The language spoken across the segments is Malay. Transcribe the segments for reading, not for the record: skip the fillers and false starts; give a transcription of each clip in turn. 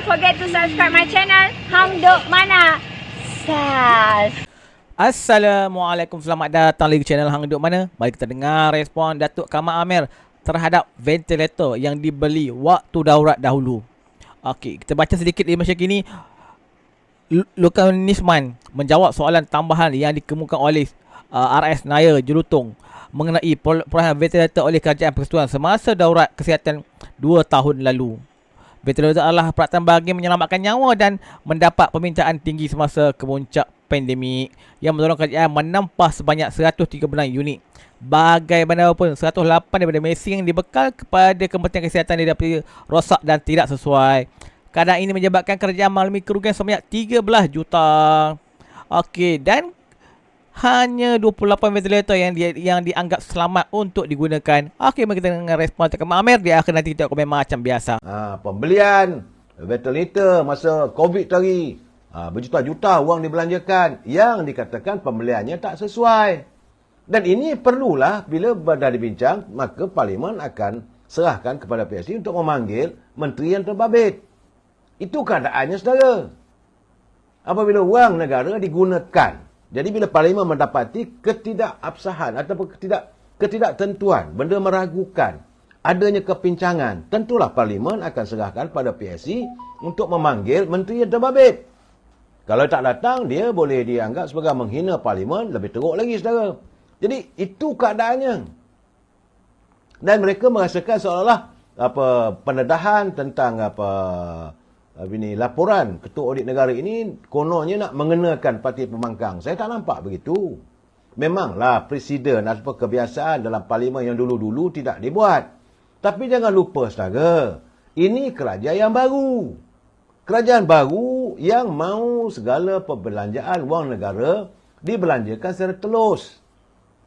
forget to subscribe my channel Hang Duk Mana. Sas. Assalamualaikum, selamat datang lagi channel Hang Duk Mana. Mari kita dengar respon Datuk Kamal Amir terhadap ventilator yang dibeli waktu daurat dahulu. Okey, kita baca sedikit informasi kini. Lukan Nisman menjawab soalan tambahan yang dikemukakan oleh RS Naya Jelutong mengenai perolehan ventilator oleh Kerajaan Persekutuan semasa daurat kesihatan 2 tahun lalu. Ventilator adalah peralatan bagi menyelamatkan nyawa dan mendapat permintaan tinggi semasa kemuncak pandemik yang mendorong kerajaan menempah sebanyak 139 unit. Bagaimanapun, 108 daripada mesin yang dibekal kepada Kementerian Kesihatan didapati rosak dan tidak sesuai. Keadaan ini menyebabkan kerajaan mengalami kerugian sebanyak 13 juta. Okey, dan hanya 28 ventilator yang dianggap selamat untuk digunakan. Okey, mari kita dengar respon Kamal Amir. Dia akan nanti kita komen macam biasa. Pembelian ventilator masa COVID tadi, berjuta-juta wang dibelanjakan yang dikatakan pembeliannya tak sesuai. Dan ini perlulah bila dah dibincang, maka Parlimen akan serahkan kepada PSC untuk memanggil menteri yang terbabit. Itu keadaannya, saudara. Apabila wang negara digunakan, jadi bila Parlimen mendapati ketidakabsahan ataupun ketidaktentuan, benda meragukan, adanya kepincangan, tentulah Parlimen akan serahkan pada PSC untuk memanggil menteri yang terbabit. Kalau tak datang, dia boleh dianggap sebagai menghina Parlimen, lebih teruk lagi, saudara. Jadi itu keadaannya. Dan mereka merasakan seolah-olah pendedahan tentang laporan Ketua Audit Negara ini kononnya nak mengenakan parti pembangkang. Saya tak nampak begitu. Memanglah presiden atau kebiasaan dalam Parlimen yang dulu-dulu tidak dibuat. Tapi jangan lupa, saudara, ini kerajaan yang baru. Kerajaan baru yang mahu segala perbelanjaan wang negara dibelanjakan secara telus.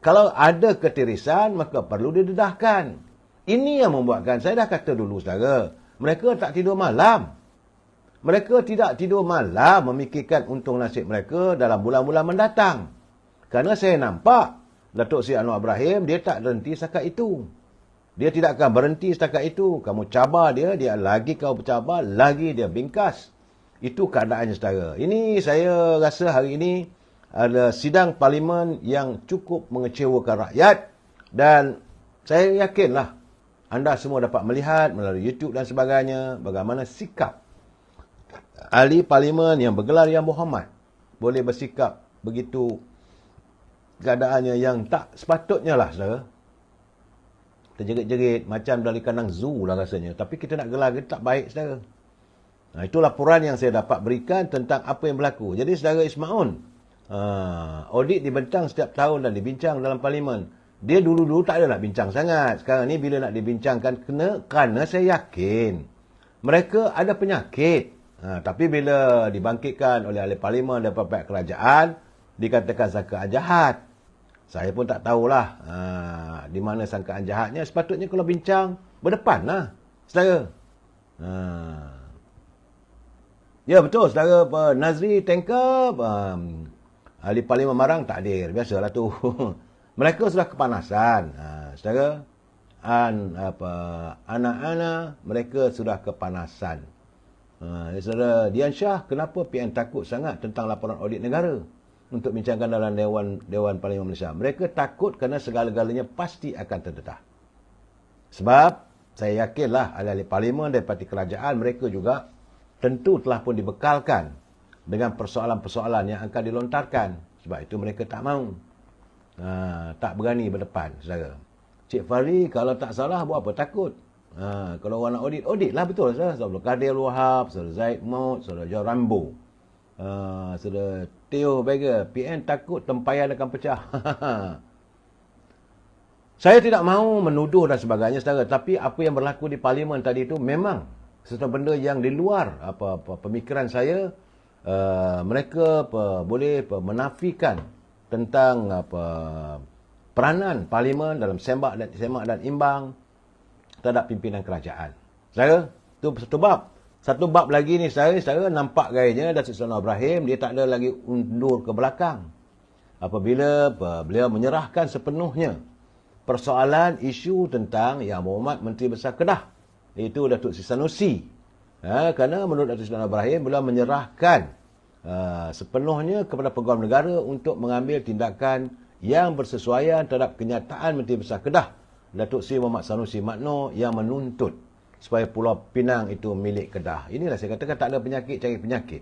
Kalau ada ketirisan, maka perlu didedahkan. Ini yang membuatkan, saya dah kata dulu, saudara, mereka tak tidur malam. Mereka tidak tidur malam memikirkan untung nasib mereka dalam bulan-bulan mendatang. Kerana saya nampak Datuk Seri Anwar Ibrahim, dia tak berhenti setakat itu. Dia tidak akan berhenti setakat itu. Kamu cabar dia lagi kau bercabar, lagi dia bingkas. Itu keadaannya, saudara. Ini saya rasa hari ini ada sidang Parlimen yang cukup mengecewakan rakyat. Dan saya yakinlah anda semua dapat melihat melalui YouTube dan sebagainya bagaimana sikap ahli Parlimen yang bergelar yang berhormat boleh bersikap begitu keadaannya yang tak sepatutnya lah, saudara. Terjerit-jerit macam dari kandang zoo lah rasanya. Tapi kita nak gelar kita tak baik, saudara. Itu laporan yang saya dapat berikan tentang apa yang berlaku. Jadi, saudara Ismaun, audit dibentang setiap tahun dan dibincang dalam Parlimen. Dia dulu-dulu tak ada nak bincang sangat. Sekarang ni bila nak dibincangkan kerana saya yakin mereka ada penyakit. Tapi bila dibangkitkan oleh ahli Parlimen daripada pihak kerajaan, dikatakan sangkaan jahat. Saya pun tak tahulah di mana sangkaan jahatnya. Sepatutnya kalau bincang, berdepan lah, saudara. Ya, betul, saudara. Nazri Tanker, ahli Parlimen Marang tak hadir. Biasalah tu. Mereka sudah kepanasan, saudara. Anak-anak mereka sudah kepanasan. Saudara Dian Shah, kenapa PN takut sangat tentang laporan audit negara untuk bincangkan dalam Dewan Parlimen Malaysia? Mereka takut kerana segala-galanya pasti akan terdedah. Sebab saya yakinlah ahli-ahli Parlimen dan parti kerajaan mereka juga tentu telah pun dibekalkan dengan persoalan-persoalan yang akan dilontarkan. Sebab itu mereka tak mahu. Tak berani berdepan, saudara. Cik Fahri kalau tak salah buat apa takut? Kalau orang nak audit lah betul, saudara. Saudara Kadir Wahab, saudara Zaid Maut, saudara John Rambo, saudara Theo Vega. PN takut tempayan akan pecah. Saya tidak mahu menuduh dan sebagainya, saudara. Tapi apa yang berlaku di Parlimen tadi itu memang sesuatu benda yang di luar pemikiran saya. Mereka boleh menafikan tentang peranan Parlimen dalam semak dan imbang terhadap pimpinan kerajaan. Saya, itu satu bab. Satu bab lagi ni saya nampak gayanya Datuk Seri Anwar Ibrahim, dia tak ada lagi undur ke belakang. Apabila beliau menyerahkan sepenuhnya persoalan isu tentang Yang Berhormat Menteri Besar Kedah, iaitu Datuk Seri Sanusi, Kerana menurut Datuk Seri Anwar Ibrahim beliau menyerahkan sepenuhnya kepada Peguam Negara untuk mengambil tindakan yang bersesuaian terhadap kenyataan Menteri Besar Kedah Datuk Seri Muhammad Sanusi Makno yang menuntut supaya Pulau Pinang itu milik Kedah. Inilah saya katakan tak ada penyakit cari penyakit.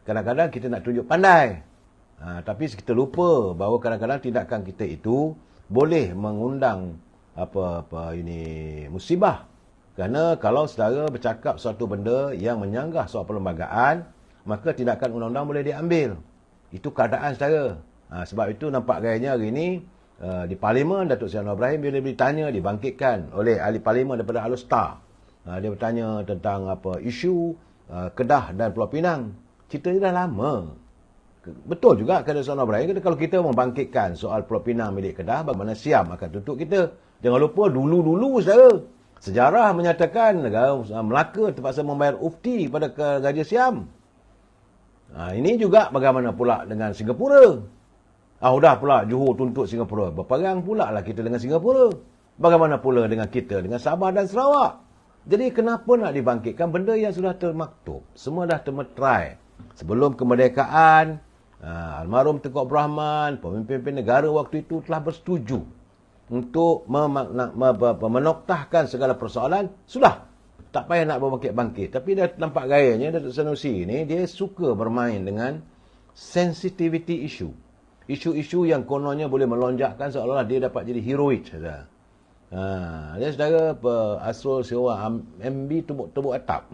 Kadang-kadang kita nak tunjuk pandai. Tapi kita lupa bahawa kadang-kadang tindakan kita itu boleh mengundang musibah. Kerana kalau saudara bercakap suatu benda yang menyanggah soal perlembagaan, maka tindakan undang-undang boleh diambil. Itu keadaan saudara. Sebab itu nampak gayanya hari ini di Parlimen Datuk Seri Anwar Ibrahim bila ditanya, dibangkitkan oleh ahli Parlimen daripada Alustar. Dia bertanya tentang isu Kedah dan Pulau Pinang. Cerita ni dah lama. Betul juga kata Seri Anwar Ibrahim, kalau kita membangkitkan soal Pulau Pinang milik Kedah, bagaimana Siam akan tuntut kita. Jangan lupa dulu-dulu saudara, sejarah menyatakan negara Melaka terpaksa membayar ufti kepada Raja Siam. Ini juga bagaimana pula dengan Singapura. Dah pula Johor tuntut Singapura. Berperang pula lah kita dengan Singapura. Bagaimana pula dengan kita, dengan Sabah dan Sarawak. Jadi kenapa nak dibangkitkan benda yang sudah termaktub? Semua dah termeterai. Sebelum kemerdekaan, almarhum Tengku Abdul Rahman, pemimpin negara waktu itu telah bersetuju untuk menoktahkan segala persoalan. Sudah. Tak payah nak berbangkit-bangkit. Tapi dah nampak gayanya Datuk Sanusi ni, dia suka bermain dengan sensitivity issue. Isu-isu yang kononnya boleh melonjakkan seolah-olah dia dapat jadi heroik. Dia saudara Asrul Siwa MB tebuk atap.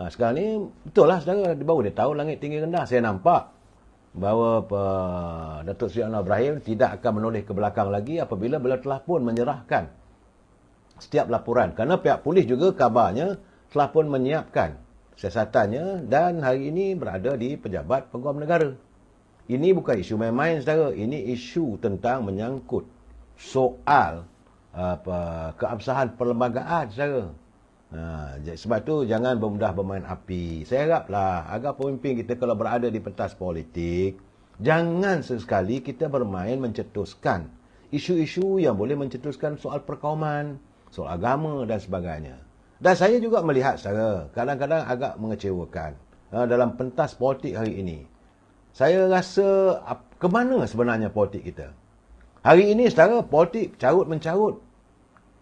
Sekarang ni betul lah saudara, baru dia tahu langit tinggi rendah. Saya nampak bahawa Datuk Seri Anwar Ibrahim tidak akan menoleh ke belakang lagi apabila beliau telah pun menyerahkan setiap laporan. Kerana pihak polis juga kabarnya telah pun menyiapkan siasatannya dan hari ini berada di Pejabat Peguam Negara. Ini bukan isu main-main saudara. Ini isu tentang menyangkut soal keabsahan perlembagaan saudara. Sebab tu jangan bermudah bermain api. Saya haraplah agar pemimpin kita kalau berada di pentas politik, jangan sesekali kita bermain mencetuskan isu-isu yang boleh mencetuskan soal perkauman, soal agama dan sebagainya. Dan saya juga melihat saudara, kadang-kadang agak mengecewakan dalam pentas politik hari ini. Saya rasa ke mana sebenarnya politik kita? Hari ini saudara, politik carut-mencarut.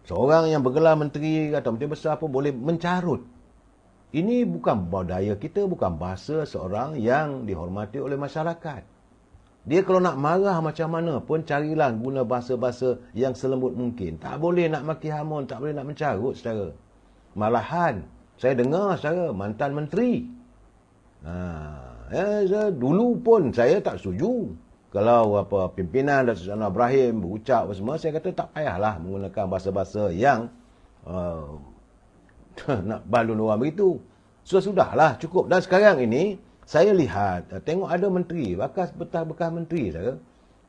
Seorang yang bergelar menteri atau menteri besar pun boleh mencarut. Ini bukan budaya kita, bukan bahasa seorang yang dihormati oleh masyarakat. Dia kalau nak marah macam mana pun carilah guna bahasa-bahasa yang selembut mungkin. Tak boleh nak maki hamun, tak boleh nak mencarut saudara. Malahan saya dengar saudara mantan menteri. Dulu pun saya tak setuju. Kalau pimpinan Datuk Seri Anwar Ibrahim berucap semua, saya kata tak payahlah menggunakan bahasa-bahasa yang nak balun orang begitu. Sudahlah, cukup. Dan sekarang ini saya lihat, tengok ada menteri, bekas menteri saya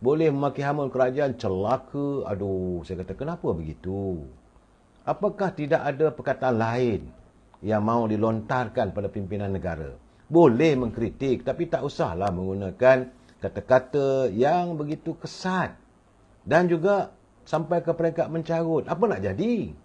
boleh memaki hamun kerajaan celaka. Aduh, saya kata kenapa begitu? Apakah tidak ada perkataan lain yang mahu dilontarkan pada pimpinan negara? Boleh mengkritik, tapi tak usahlah menggunakan kata-kata yang begitu kesat dan juga sampai ke peringkat mencarut. Apa nak jadi?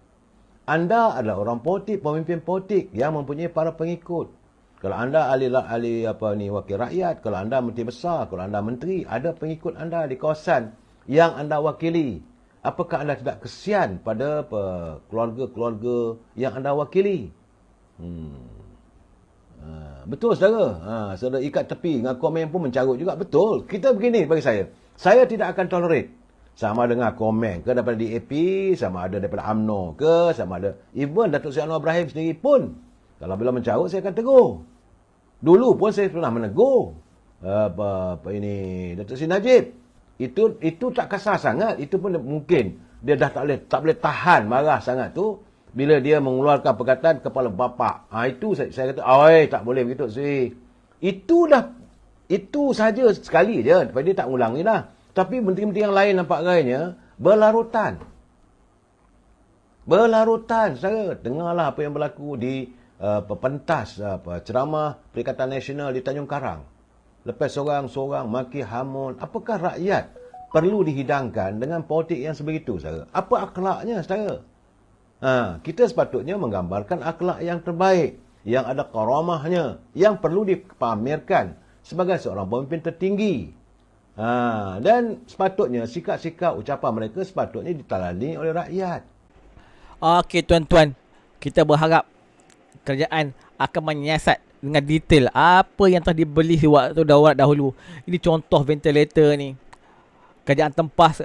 Anda adalah orang politik, pemimpin politik yang mempunyai para pengikut. Kalau anda wakil rakyat, kalau anda menteri besar, kalau anda menteri, ada pengikut anda di kawasan yang anda wakili. Apakah anda tidak kesian pada keluarga-keluarga yang anda wakili? Betul saudara. Saudara ikat tepi dengan komen pun mencarut juga. Betul. Kita begini bagi saya. Saya tidak akan tolerate. Sama dengan komen ke daripada DAP, sama ada daripada UMNO ke, sama ada even Datuk Seri Anwar Ibrahim sendiri pun. Kalau bila mencarut saya akan tegur. Dulu pun saya pernah menegur Datuk Seri Najib. Itu tak kasar sangat. Itu pun mungkin dia dah tak boleh tahan marah sangat tu bila dia mengeluarkan perkataan kepala bapa. Itu saya kata, oi, tak boleh begitu Sri. Itu saja sekali je. Lepas dia tak ulang ni dah. Tapi menteri-menteri yang lain nampak gayanya berlarutan. Saudara. Dengarlah apa yang berlaku di pentas ceramah Perikatan Nasional di Tanjung Karang. Lepas seorang-seorang maki hamun. Apakah rakyat perlu dihidangkan dengan politik yang sebegitu, saudara? Apa akhlaknya, saudara? Kita sepatutnya menggambarkan akhlak yang terbaik. yang ada karamahnya, yang perlu dipamerkan sebagai seorang pemimpin tertinggi. Dan sepatutnya sikap-sikap ucapan mereka sepatutnya ditalani oleh rakyat. Okey tuan-tuan, kita berharap kerajaan akan menyiasat dengan detail apa yang telah dibeli waktu daulat dahulu. Ini contoh ventilator ni. Kerajaan tempah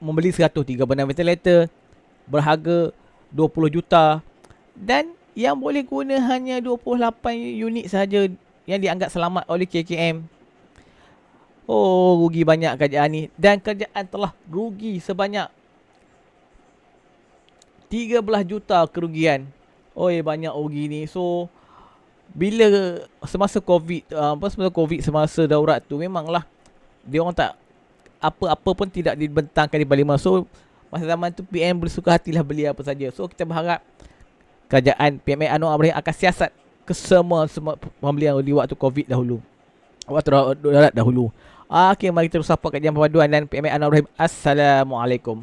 membeli 136 ventilator berharga 20 juta dan yang boleh guna hanya 28 unit sahaja yang dianggap selamat oleh KKM. Oh, rugi banyak kerajaan ni. Dan kerajaan telah rugi sebanyak 13 juta kerugian. Oi, banyak rugi ni. So, bila semasa semasa daurat tu memanglah dia orang tak apa-apa pun tidak dibentangkan di Parlimen. So, masa zaman tu PM bersuka hatilah beli apa saja. So, kita berharap kerajaan PMA Anwar Ibrahim akan siasat ke semua pembelian di waktu Covid dahulu. Waktu daurat dahulu. Okey, mari kita terus support kajian perpaduan dan PMA Anwar Ibrahim. Assalamualaikum.